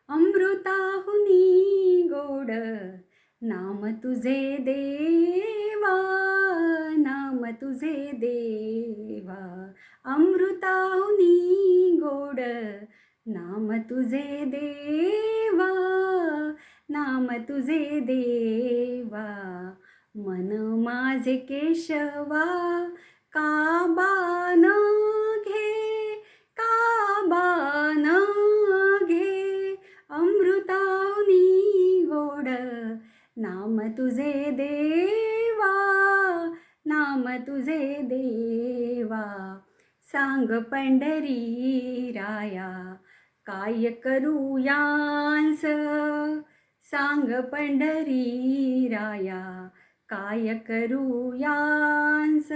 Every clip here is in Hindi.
अमृताहुनी गोड नाम तुझे देवा, नाम तुझे देवा. अमृताहुनी गोड नाम तुझे देवा, नाम तुझे देवा. मन माझे केशवा काबान घे, काबान घे. अमृताहुनी गोड नाम तुझे देवा, नाम तुझे देवा. सांग पंढरी राया काय करूयांस, सांग पंढरी राया काय करूयांस.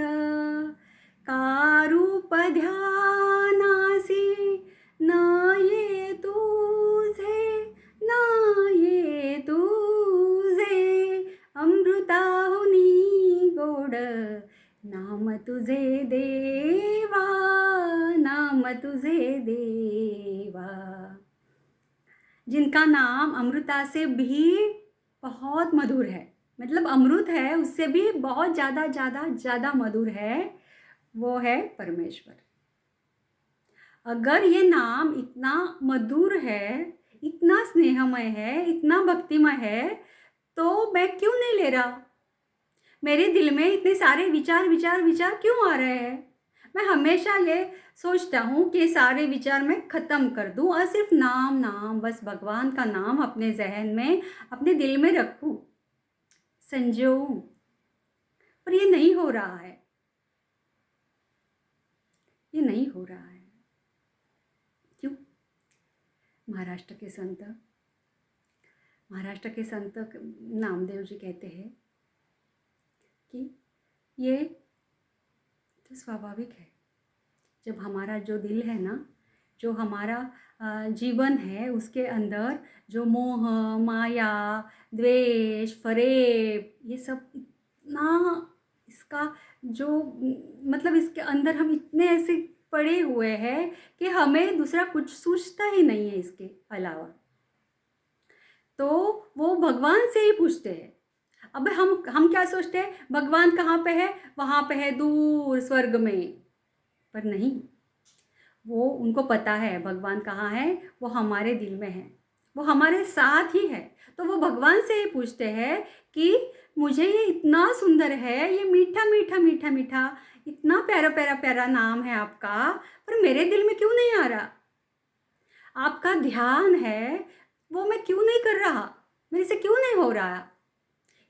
का रूप ध्यानासी न ये तुझे, न ये तुझे. अमृताहुनी गोड नाम तुझे देवा, नाम तुझे देवा. जिनका नाम अमृता से भी बहुत मधुर है, मतलब अमृत है उससे भी बहुत ज़्यादा ज़्यादा ज़्यादा मधुर है, वो है परमेश्वर. अगर ये नाम इतना मधुर है, इतना स्नेहमय है, इतना भक्तिमय है, तो मैं क्यों नहीं ले रहा? मेरे दिल में इतने सारे विचार विचार विचार क्यों आ रहे हैं? मैं हमेशा ये सोचता हूँ कि सारे विचार मैं ख़त्म कर दूँ और सिर्फ नाम नाम, बस भगवान का नाम अपने जहन में, अपने दिल में रखूँ, संजोऊँ. पर ये नहीं हो रहा है, ये नहीं हो रहा है. क्यों? महाराष्ट्र के संत, महाराष्ट्र के संत नामदेव जी कहते हैं कि ये तो स्वाभाविक है. जब हमारा जो दिल है ना, जो हमारा जीवन है, उसके अंदर जो मोह, माया, द्वेष, फरेब, ये सब इतना, इसका जो मतलब इसके अंदर हम इतने ऐसे पड़े हुए हैं कि हमें दूसरा कुछ सूझता ही नहीं है इसके अलावा. तो वो भगवान से ही पूछते हैं. अब हम क्या सोचते हैं, भगवान कहाँ पे है? वहाँ पे है दूर स्वर्ग में. पर नहीं, वो उनको पता है भगवान कहाँ है, वो हमारे दिल में है, वो हमारे साथ ही है. तो वो भगवान से ही पूछते हैं कि मुझे ये इतना सुंदर है, ये मीठा मीठा मीठा मीठा, इतना प्यारा प्यारा प्यारा नाम है आपका, पर मेरे दिल में क्यों नहीं आ रहा? आपका ध्यान है, वो मैं क्यों नहीं कर रहा? मेरे से क्यों नहीं हो रहा?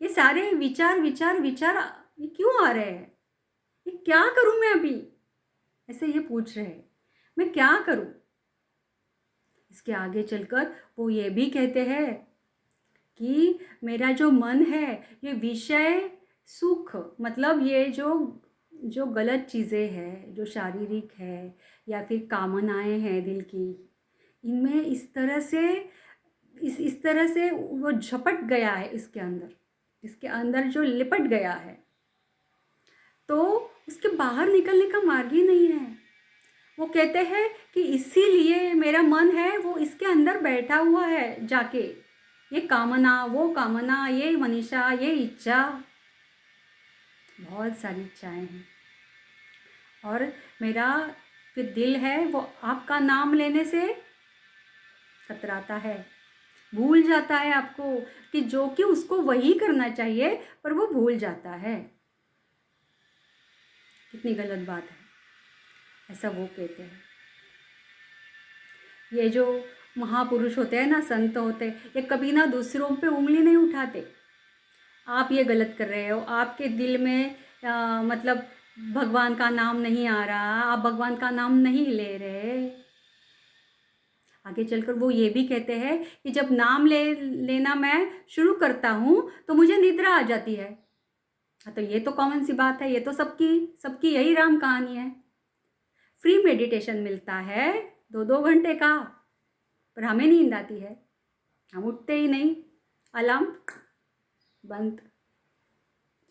ये सारे विचार विचार विचार ये क्यों आ रहे हैं? ये क्या करूं मैं अभी? ऐसे ये पूछ रहे हैं, मैं क्या करूं? इसके आगे चलकर वो ये भी कहते हैं कि मेरा जो मन है, ये विषय सुख, मतलब ये जो जो गलत चीज़ें हैं, जो शारीरिक है या फिर कामनाएं हैं दिल की, इनमें इस तरह से इस तरह से वो झपट गया है इसके अंदर, इसके अंदर जो लिपट गया है, तो उसके बाहर निकलने का मार्ग ही नहीं है. वो कहते हैं कि इसीलिए मेरा मन है वो इसके अंदर बैठा हुआ है जाके, ये कामना, वो कामना, ये मनीषा, ये इच्छा, बहुत सारी इच्छाएं हैं. और मेरा जो दिल है वो आपका नाम लेने से कतराता है, भूल जाता है आपको कि जो कि उसको वही करना चाहिए, पर वो भूल जाता है. कितनी गलत बात है. ऐसा वो कहते हैं. ये जो महापुरुष होते हैं ना, संत होते हैं, ये कभी ना दूसरों पे उंगली नहीं उठाते. आप ये गलत कर रहे हो, आपके दिल में मतलब भगवान का नाम नहीं आ रहा, आप भगवान का नाम नहीं ले रहे. आगे चलकर वो ये भी कहते हैं कि जब नाम लेना मैं शुरू करता हूँ तो मुझे निद्रा आ जाती है. हाँ, तो ये तो कॉमन सी बात है, ये तो सबकी सबकी यही राम कहानी है. फ्री मेडिटेशन मिलता है 2-2 घंटे का, पर हमें नींद आती है, हम उठते ही नहीं, अलार्म बंद,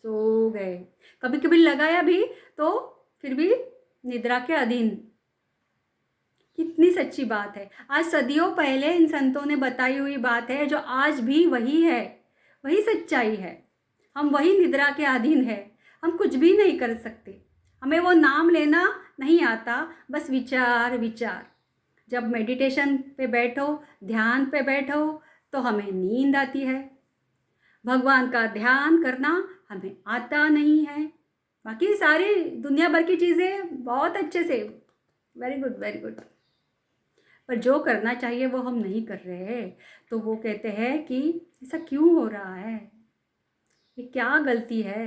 सो गए. कभी कभी लगाया भी तो फिर भी निद्रा के अधीन. कितनी सच्ची बात है। आज सदियों पहले इन संतों ने बताई हुई बात है, जो आज भी वही है, वही सच्चाई है। हम वही निद्रा के अधीन है, हम कुछ भी नहीं कर सकते। हमें वो नाम लेना नहीं आता, बस विचार विचार। जब मेडिटेशन पे बैठो, ध्यान पे बैठो, तो हमें नींद आती है। भगवान का ध्यान करना हमें आता नहीं है। बाकी सारी दुनिया भर की चीज़ें बहुत अच्छे से, वेरी गुड वेरी गुड, पर जो करना चाहिए वो हम नहीं कर रहे। तो वो कहते हैं कि ऐसा क्यों हो रहा है, ये क्या गलती है।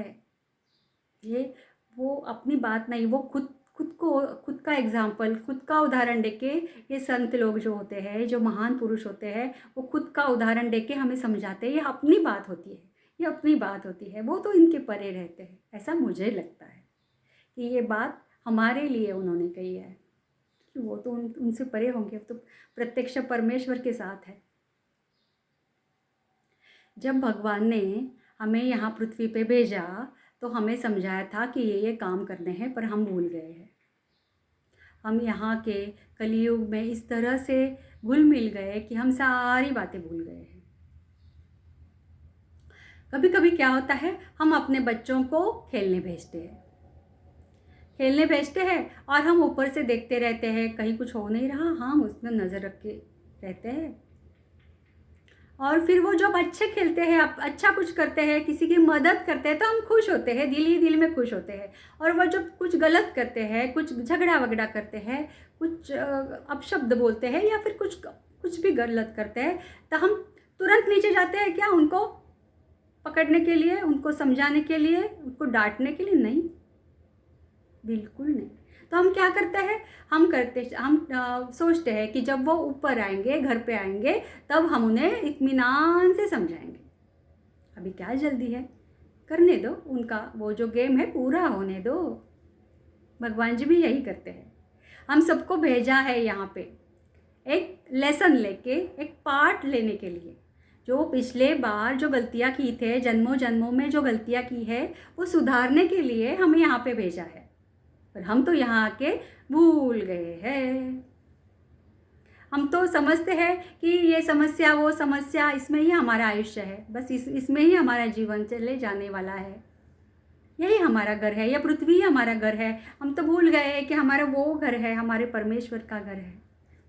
ये वो अपनी बात नहीं, वो खुद का एग्जाम्पल, खुद का उदाहरण देके, ये संत लोग जो होते हैं, जो महान पुरुष होते हैं, वो खुद का उदाहरण देके हमें समझाते हैं। ये अपनी बात होती है, ये अपनी बात होती है। वो तो इनके परे रहते हैं, ऐसा मुझे लगता है कि ये बात हमारे लिए उन्होंने कही है, कि वो तो उनसे परे होंगे, तो प्रत्यक्ष परमेश्वर के साथ है। जब भगवान ने हमें यहाँ पृथ्वी पे भेजा, तो हमें समझाया था कि ये काम करने हैं, पर हम भूल गए हैं। हम यहाँ के कलयुग में इस तरह से घुल मिल गए कि हम सारी बातें भूल गए हैं। कभी कभी क्या होता है, हम अपने बच्चों को खेलने भेजते हैं, और हम ऊपर से देखते रहते हैं, कहीं कुछ हो नहीं रहा, हम उसमें नज़र रख के रहते हैं। और फिर वो जब अच्छे खेलते हैं, अच्छा कुछ करते हैं, किसी की मदद करते हैं, तो हम खुश होते हैं, दिल ही दिल में खुश होते हैं। और वो जब कुछ गलत करते हैं, कुछ झगड़ा वगड़ा करते हैं, कुछ अपशब्द बोलते हैं, या फिर कुछ भी गलत करते हैं, तो हम तुरंत नीचे जाते हैं क्या, उनको पकड़ने के लिए, उनको समझाने के लिए, उनको डांटने के लिए? नहीं, बिल्कुल नहीं। तो हम क्या करते हैं, हम सोचते हैं कि जब वो ऊपर आएंगे, घर पे आएंगे, तब हम उन्हें इत्मीनान से समझाएंगे। अभी क्या जल्दी है, करने दो, उनका वो जो गेम है पूरा होने दो। भगवान जी भी यही करते हैं। हम सबको भेजा है यहाँ पे एक लेसन लेके, एक पार्ट लेने के लिए। जो पिछले बार जो गलतियाँ की थे, जन्मों जन्मों में जो गलतियाँ की है, वो सुधारने के लिए हमें यहाँ पे भेजा है। पर हम तो यहाँ आके भूल गए हैं। हम तो समझते हैं कि ये समस्या, वो समस्या, इसमें ही हमारा आयुष्य है, बस इसमें ही हमारा जीवन चले जाने वाला है, यही हमारा घर है, यह पृथ्वी ही हमारा घर है। हम तो भूल गए हैं कि हमारा वो घर है, हमारे परमेश्वर का घर है,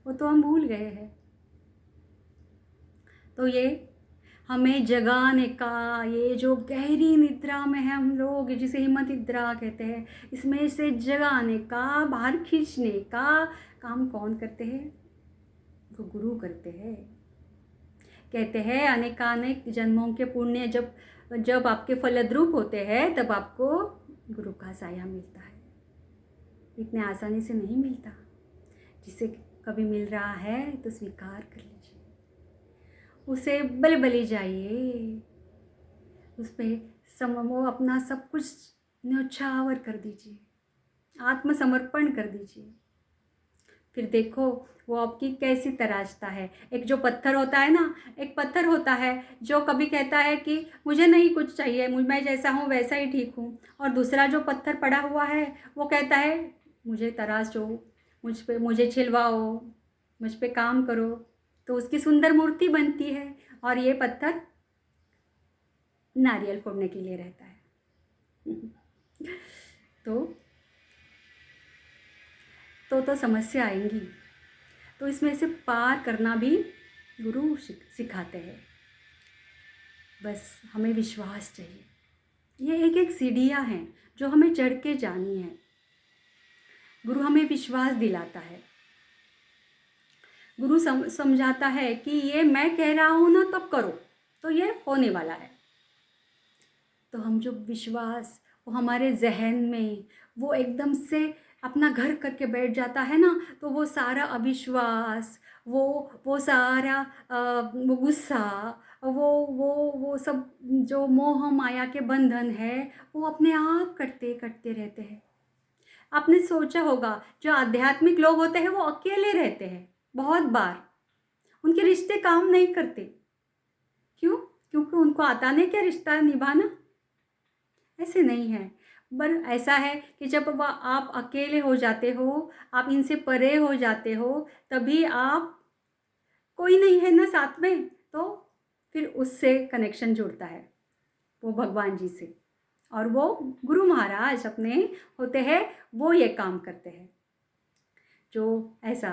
वो तो हम भूल गए हैं। तो ये हमें जगाने का, ये जो गहरी निद्रा में है हम लोग, जिसे हिम्मत निद्रा कहते हैं, इसमें से जगाने का, बाहर खींचने का काम कौन करते हैं? वो गुरु करते हैं। कहते हैं अनेकानेक जन्मों के पुण्य जब आपके फलद्रूप होते हैं, तब आपको गुरु का साया मिलता है। इतने आसानी से नहीं मिलता। जिसे कभी मिल रहा है तो स्वीकार कर लीजिए, उसे बल बली जाइए, उस पर वो अपना सब कुछ न्यौछावर कर दीजिए, आत्मसमर्पण कर दीजिए। फिर देखो वो आपकी कैसी तराशता है। एक जो पत्थर होता है ना, एक पत्थर होता है जो कभी कहता है कि मुझे नहीं कुछ चाहिए, मैं जैसा हूँ वैसा ही ठीक हूँ, और दूसरा जो पत्थर पड़ा हुआ है वो कहता है मुझे तराशो, मुझे छिलवाओ, मुझ पे काम करो। तो उसकी सुंदर मूर्ति बनती है, और ये पत्थर नारियल फोड़ने के लिए रहता है। तो समस्या आएंगी। तो इसमें से पार करना भी गुरु सिखाते हैं। बस हमें विश्वास चाहिए। ये एक एक सीढ़ियाँ हैं जो हमें चढ़ के जानी है। गुरु हमें विश्वास दिलाता है। गुरु समझाता है कि ये मैं कह रहा हूँ ना, तो करो, तो ये होने वाला है। तो हम जो विश्वास, वो हमारे जहन में वो एकदम से अपना घर करके बैठ जाता है ना, तो वो सारा अविश्वास, वो सारा वो गुस्सा, वो सब जो मोह माया के बंधन है, वो अपने आप कटते कटते रहते हैं। आपने सोचा होगा जो आध्यात्मिक लोग होते हैं वो अकेले रहते हैं बहुत बार, उनके रिश्ते काम नहीं करते। क्यों? क्योंकि उनको आता नहीं क्या रिश्ता निभाना। ऐसे नहीं है, पर ऐसा है कि जब वह आप अकेले हो जाते हो, आप इनसे परे हो जाते हो, तभी आप कोई नहीं है ना साथ में, तो फिर उससे कनेक्शन जुड़ता है, वो भगवान जी से। और वो गुरु महाराज अपने होते हैं, वो ये काम करते हैं, जो ऐसा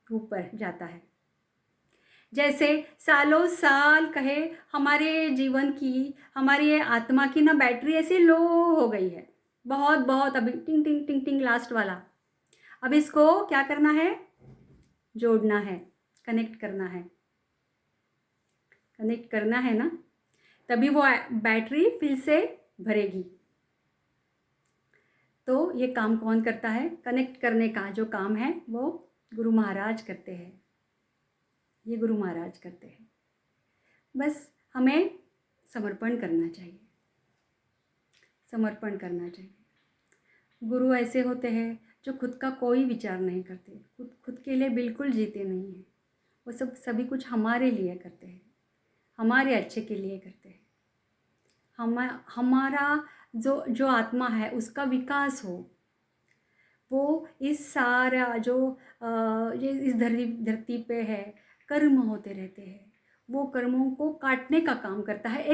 ऊपर जाता है। जैसे सालों साल कहे हमारे जीवन की, हमारी ये आत्मा की ना बैटरी ऐसे लो हो गई है, बहुत बहुत, अभी टिंग टिंग टिंग टिंग लास्ट वाला। अब इसको क्या करना है? जोड़ना है, कनेक्ट करना है, कनेक्ट करना है ना, तभी वो बैटरी फिर से भरेगी। तो ये काम कौन करता है? कनेक्ट करने का जो काम है वो गुरु महाराज करते हैं, ये गुरु महाराज करते हैं। बस हमें समर्पण करना चाहिए, समर्पण करना चाहिए। गुरु ऐसे होते हैं जो खुद का कोई विचार नहीं करते, खुद के लिए बिल्कुल जीते नहीं हैं। वो सब सभी कुछ हमारे लिए करते हैं, हमारे अच्छे के लिए करते हैं। हमारा जो आत्मा है उसका विकास हो, वो इस सारा जो ये इस धरती पे है कर्म होते रहते हैं, वो कर्मों को काटने का काम करता है।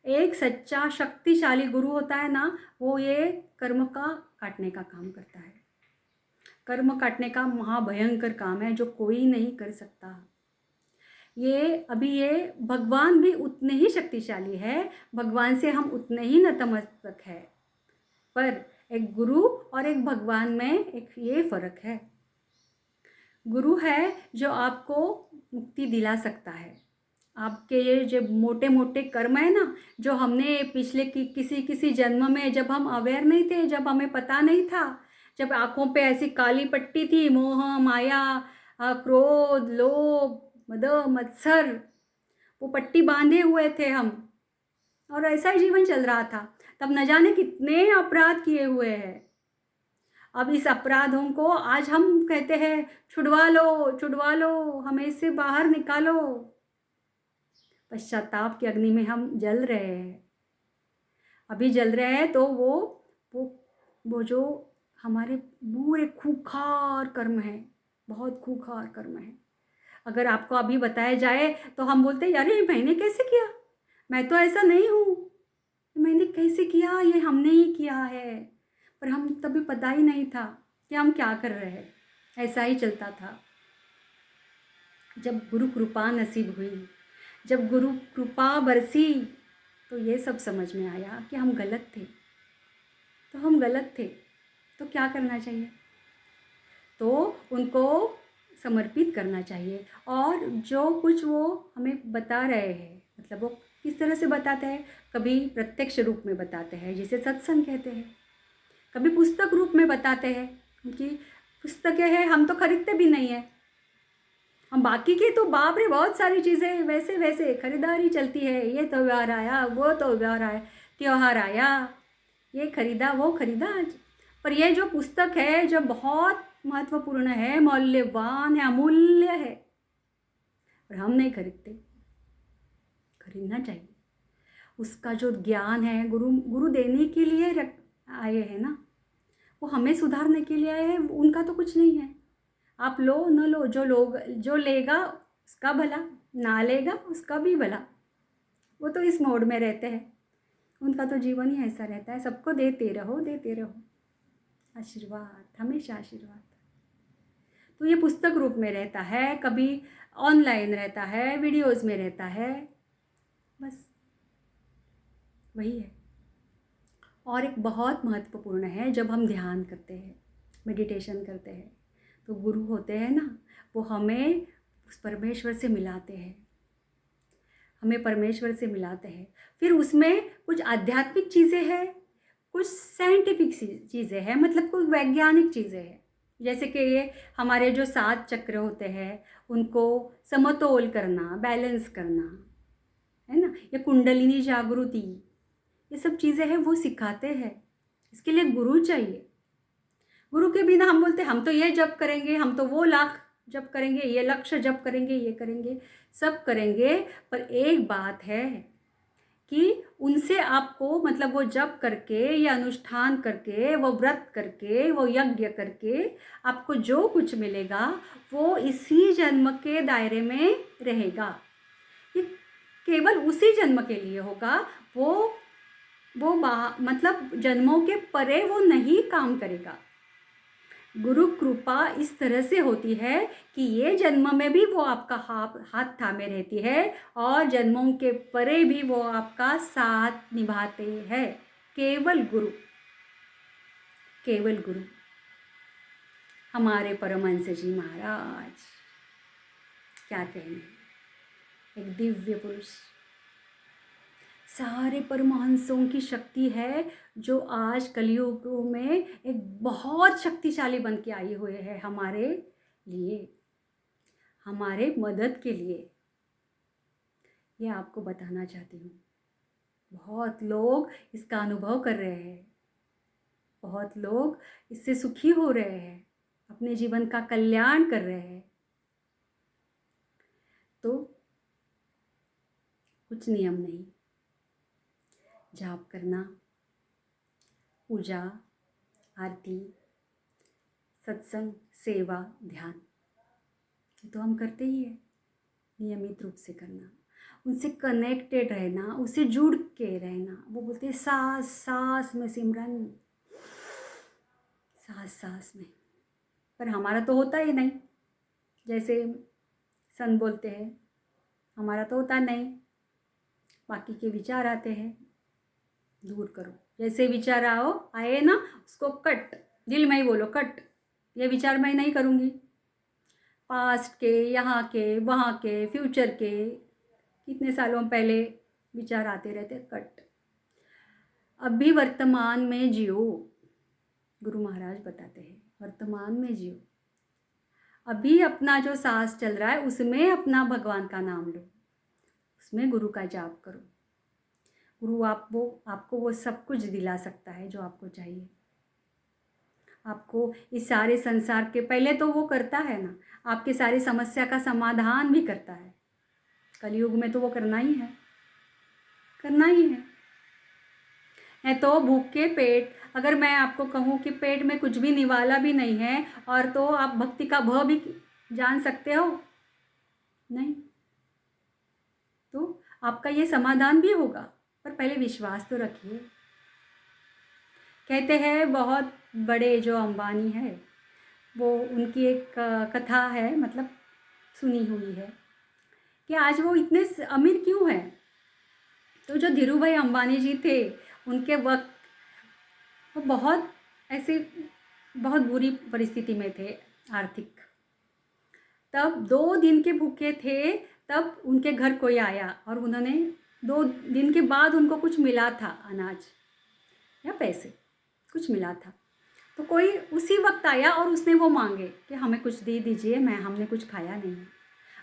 एक सच्चा शक्तिशाली गुरु होता है ना, वो ये कर्म का काटने का काम करता है। कर्म काटने का महाभयंकर काम है जो कोई नहीं कर सकता। ये भगवान भी उतने ही शक्तिशाली है, भगवान से हम उतने ही नतमस्तक है, पर एक गुरु और एक भगवान में एक ये फ़र्क है। गुरु है जो आपको मुक्ति दिला सकता है। आपके ये जो मोटे मोटे कर्म है ना, जो हमने पिछले किसी जन्म में, जब हम अवेयर नहीं थे, जब हमें पता नहीं था, जब आँखों पे ऐसी काली पट्टी थी, मोह माया क्रोध लोभ मद मत्सर, वो पट्टी बांधे हुए थे हम, और ऐसा ही जीवन चल रहा था। तब न जाने कितने अपराध किए हुए हैं। अब इस अपराधों को आज हम कहते हैं छुड़वा लो, हमें इससे बाहर निकालो। पश्चाताप की अग्नि में हम जल रहे हैं, अभी जल रहे हैं। तो वो जो हमारे बुरे खूंखार कर्म है, बहुत खूंखार कर्म है। अगर आपको अभी बताया जाए तो हम बोलते हैं अरे मैंने कैसे किया, मैं तो ऐसा नहीं हूँ, मैंने कैसे किया, ये हमने ही किया है। पर हम तभी पता ही नहीं था कि हम क्या कर रहे हैं, ऐसा ही चलता था। जब गुरु कृपा नसीब हुई, जब गुरु कृपा बरसी, तो ये सब समझ में आया कि हम गलत थे। तो हम गलत थे, तो क्या करना चाहिए? तो उनको समर्पित करना चाहिए। और जो कुछ वो हमें बता रहे हैं, मतलब वो किस तरह से बताते हैं, कभी प्रत्यक्ष रूप में बताते हैं जिसे सत्संग कहते हैं, कभी पुस्तक रूप में बताते हैं, क्योंकि पुस्तकें हैं, हम तो खरीदते भी नहीं हैं। हम बाकी की तो बाप रे बहुत सारी चीज़ें वैसे वैसे खरीदारी चलती है, ये त्यौहार आया, वो त्यौहार आया, ये खरीदा वो खरीदा। पर ये जो पुस्तक है, जो बहुत महत्वपूर्ण है, मूल्यवान है, अमूल्य है, पर हम नहीं खरीदते। खरीदना चाहिए। उसका जो ज्ञान है, गुरु देने के लिए आए हैं ना, वो हमें सुधारने के लिए आए हैं। उनका तो कुछ नहीं है, आप लो न लो, जो लेगा उसका भला, ना लेगा उसका भी भला। वो तो इस मोड में रहते हैं, उनका तो जीवन ही ऐसा रहता है, सबको देते रहो आशीर्वाद, हमेशा आशीर्वाद। तो ये पुस्तक रूप में रहता है, कभी ऑनलाइन रहता है, वीडियोज़ में रहता है, बस वही है। और एक बहुत महत्वपूर्ण है, जब हम ध्यान करते हैं, मेडिटेशन करते हैं, तो गुरु होते हैं ना, वो हमें उस परमेश्वर से मिलाते हैं, हमें परमेश्वर से मिलाते हैं। फिर उसमें कुछ आध्यात्मिक चीज़ें हैं, कुछ साइंटिफिक चीज़ें हैं, मतलब कुछ वैज्ञानिक चीज़ें हैं। जैसे कि ये हमारे जो 7 चक्र होते हैं, उनको समतोल करना, बैलेंस करना, है ना, ये कुंडलिनी जागृति, ये सब चीज़ें हैं, वो सिखाते हैं। इसके लिए गुरु चाहिए। गुरु के बिना हम बोलते हम तो ये जप करेंगे, हम तो वो लाख जप करेंगे, ये लक्ष्य जप करेंगे, ये करेंगे, सब करेंगे, पर एक बात है, कि उनसे आपको मतलब वो जप करके या अनुष्ठान करके, वो व्रत करके, वो यज्ञ करके आपको जो कुछ मिलेगा वो इसी जन्म के दायरे में रहेगा। ये केवल उसी जन्म के लिए होगा। वो मतलब जन्मों के परे वो नहीं काम करेगा। गुरु कृपा इस तरह से होती है कि ये जन्म में भी वो आपका हाथ थामे रहती है और जन्मों के परे भी वो आपका साथ निभाते हैं। केवल गुरु, केवल गुरु हमारे परमहंस जी महाराज, क्या कहने, एक दिव्य पुरुष। सारे परमहंसों की शक्ति है जो आज कलयुग में एक बहुत शक्तिशाली बन के आई हुए है हमारे लिए, हमारे मदद के लिए। ये आपको बताना चाहती हूँ। बहुत लोग इसका अनुभव कर रहे हैं, बहुत लोग इससे सुखी हो रहे हैं, अपने जीवन का कल्याण कर रहे हैं। तो कुछ नियम नहीं, जाप करना, पूजा, आरती, सत्संग, सेवा, ध्यान, ये तो हम करते ही है। नियमित रूप से करना, उनसे कनेक्टेड रहना, उससे जुड़ के रहना। वो बोलते हैं सांस सांस में सिमरन, सांस सांस में। पर हमारा तो होता ही नहीं, जैसे संत बोलते हैं, हमारा तो होता नहीं। बाकी के विचार आते हैं, दूर करो। जैसे विचार आए ना, उसको कट, दिल में ही बोलो कट, ये विचार मैं नहीं करूँगी। पास्ट के, यहाँ के, वहाँ के, फ्यूचर के, कितने सालों पहले विचार आते रहते, कट। अभी वर्तमान में जियो, गुरु महाराज बताते हैं, वर्तमान में जियो। अभी अपना जो सांस चल रहा है उसमें अपना भगवान का नाम लो, उसमें गुरु का जाप करो। गुरु आपको वो सब कुछ दिला सकता है जो आपको चाहिए। आपको इस सारे संसार के, पहले तो वो करता है ना, आपके सारी समस्या का समाधान भी करता है। कलयुग में तो वो करना ही है, करना ही है तो भूखे पेट, अगर मैं आपको कहूँ कि पेट में कुछ भी निवाला भी नहीं है और तो आप भक्ति का भ भी जान सकते हो नहीं, तो आपका ये समाधान भी होगा। पर पहले विश्वास तो रखिए। कहते हैं बहुत बड़े जो अंबानी है, वो उनकी एक कथा है, मतलब सुनी हुई है कि आज वो इतने अमीर क्यों हैं। तो जो धीरू भाई अंबानी जी थे, उनके वक्त वो बहुत ऐसे बहुत बुरी परिस्थिति में थे आर्थिक। तब 2 दिन के भूखे थे, तब उनके घर कोई आया और उन्होंने 2 दिन के बाद उनको कुछ मिला था, अनाज या पैसे कुछ मिला था। तो कोई उसी वक्त आया और उसने वो मांगे कि हमें कुछ दे दीजिए, हमने कुछ खाया नहीं है।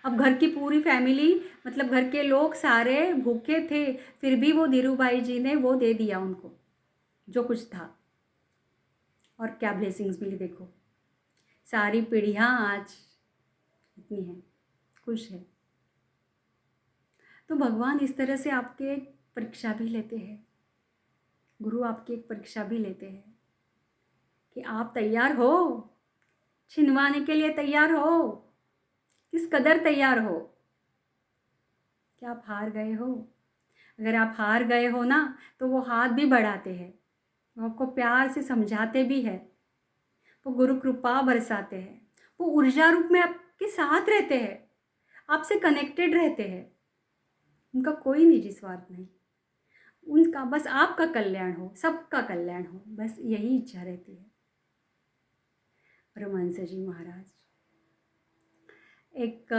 अब घर की पूरी फैमिली, मतलब घर के लोग सारे भूखे थे, फिर भी वो धीरू भाई जी ने वो दे दिया उनको जो कुछ था। और क्या ब्लेसिंग्स मिली देखो, सारी पीढ़ियाँ आज इतनी हैं, खुश है। तो भगवान इस तरह से आपके एक परीक्षा भी लेते हैं, गुरु आपकी एक परीक्षा भी लेते हैं कि आप तैयार हो, छिनवाने के लिए तैयार हो, किस कदर तैयार हो। क्या आप हार गए हो? अगर आप हार गए हो ना, तो वो हाथ भी बढ़ाते हैं, वो आपको प्यार से समझाते भी है, वो गुरु कृपा बरसाते हैं, वो ऊर्जा रूप में आपके साथ रहते हैं, आपसे कनेक्टेड रहते हैं। उनका कोई निजी स्वार्थ नहीं, उनका बस आपका कल्याण हो, सबका कल्याण हो, बस यही इच्छा रहती है। परमहंस जी महाराज एक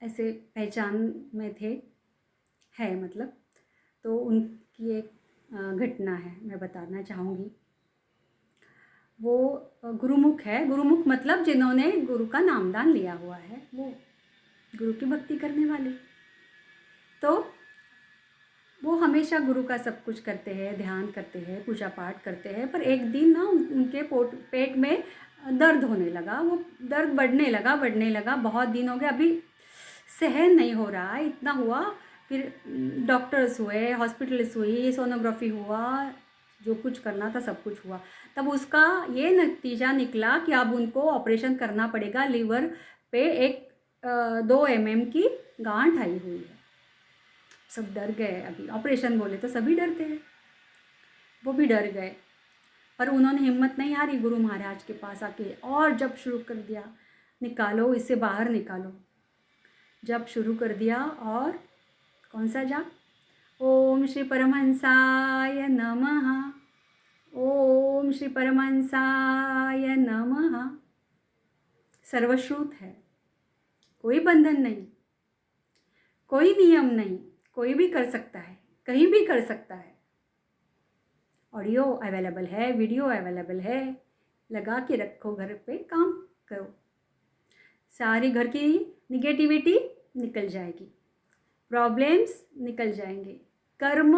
ऐसे पहचान में थे, है मतलब, तो उनकी एक घटना है, मैं बताना चाहूँगी। वो गुरुमुख है, गुरुमुख मतलब जिन्होंने गुरु का नामदान लिया हुआ है, वो गुरु की भक्ति करने वाले। तो वो हमेशा गुरु का सब कुछ करते हैं, ध्यान करते हैं, पूजा पाठ करते हैं। पर एक दिन ना उनके पेट में दर्द होने लगा, वो दर्द बढ़ने लगा, बहुत दिन हो गए, अभी सहन नहीं हो रहा है, इतना हुआ फिर डॉक्टर्स हुए, हॉस्पिटल्स हुई, सोनोग्राफी हुआ, जो कुछ करना था सब कुछ हुआ। तब उसका ये नतीजा निकला कि अब उनको ऑपरेशन करना पड़ेगा, लीवर पे एक 2 mm की गांठ आई हुई है। सब डर गए, अभी ऑपरेशन बोले तो सभी डरते हैं, वो भी डर गए। पर उन्होंने हिम्मत नहीं हारी, गुरु महाराज के पास आके और जब शुरू कर दिया, निकालो इसे बाहर निकालो, जब शुरू कर दिया। और कौन सा जाप? ओम श्री परमहंसाय नमः, ओम श्री परमहंसाय नमः। सर्वश्रुत है, कोई बंधन नहीं, कोई नियम नहीं, कोई भी कर सकता है, कहीं भी कर सकता है। ऑडियो अवेलेबल है, वीडियो अवेलेबल है, लगा के रखो, घर पे काम करो, सारी घर की निगेटिविटी निकल जाएगी, प्रॉब्लम्स निकल जाएंगे, कर्म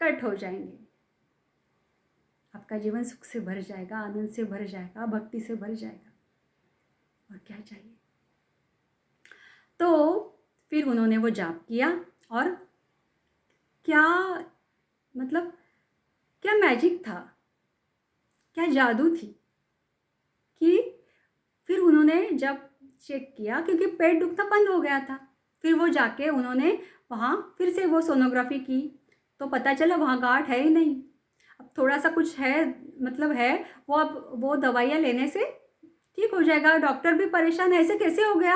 कट हो जाएंगे, आपका जीवन सुख से भर जाएगा, आनंद से भर जाएगा, भक्ति से भर जाएगा। और क्या चाहिए? तो फिर उन्होंने वो जाप किया और क्या मतलब क्या मैजिक था, क्या जादू थी कि फिर उन्होंने जब चेक किया, क्योंकि पेट दुखना बंद हो गया था, फिर वो जाके उन्होंने वहाँ फिर से वो सोनोग्राफी की, तो पता चला वहाँ गांठ है ही नहीं। अब थोड़ा सा कुछ है, मतलब है वो, अब वो दवाइयाँ लेने से ठीक हो जाएगा। डॉक्टर भी परेशान, ऐसे कैसे हो गया,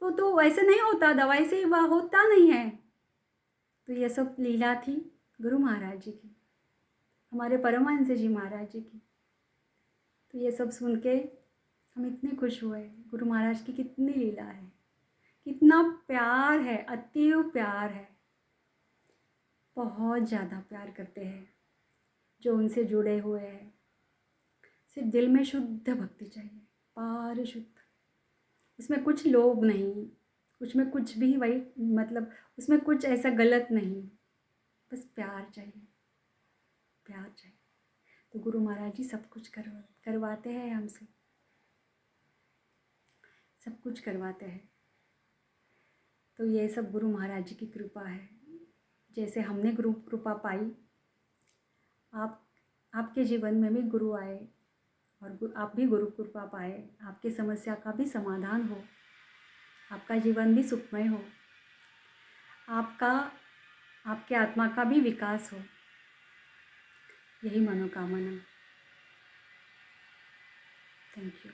तो ऐसे नहीं होता, दवाई से वह होता नहीं है। तो ये सब लीला थी गुरु महाराज जी की, हमारे परमहंस जी महाराज जी की। तो ये सब सुन के हम इतने खुश हुए, गुरु महाराज की कितनी लीला है, कितना प्यार है, अतीव प्यार है, बहुत ज़्यादा प्यार करते हैं जो उनसे जुड़े हुए हैं। सिर्फ दिल में शुद्ध भक्ति चाहिए, पार शुद्ध, उसमें कुछ लोभ नहीं, उसमें कुछ भी वही मतलब उसमें कुछ ऐसा गलत नहीं, बस प्यार चाहिए, प्यार चाहिए। तो गुरु महाराज जी सब कुछ करवाते हैं हमसे, सब कुछ करवाते हैं। तो ये सब गुरु महाराज जी की कृपा है। जैसे हमने गुरु कृपा पाई, आपके जीवन में भी गुरु आए और आप भी गुरु कृपा पाए, आपकी समस्या का भी समाधान हो, आपका जीवन भी सुखमय हो, आपके आत्मा का भी विकास हो, यही मनोकामना। Thank you.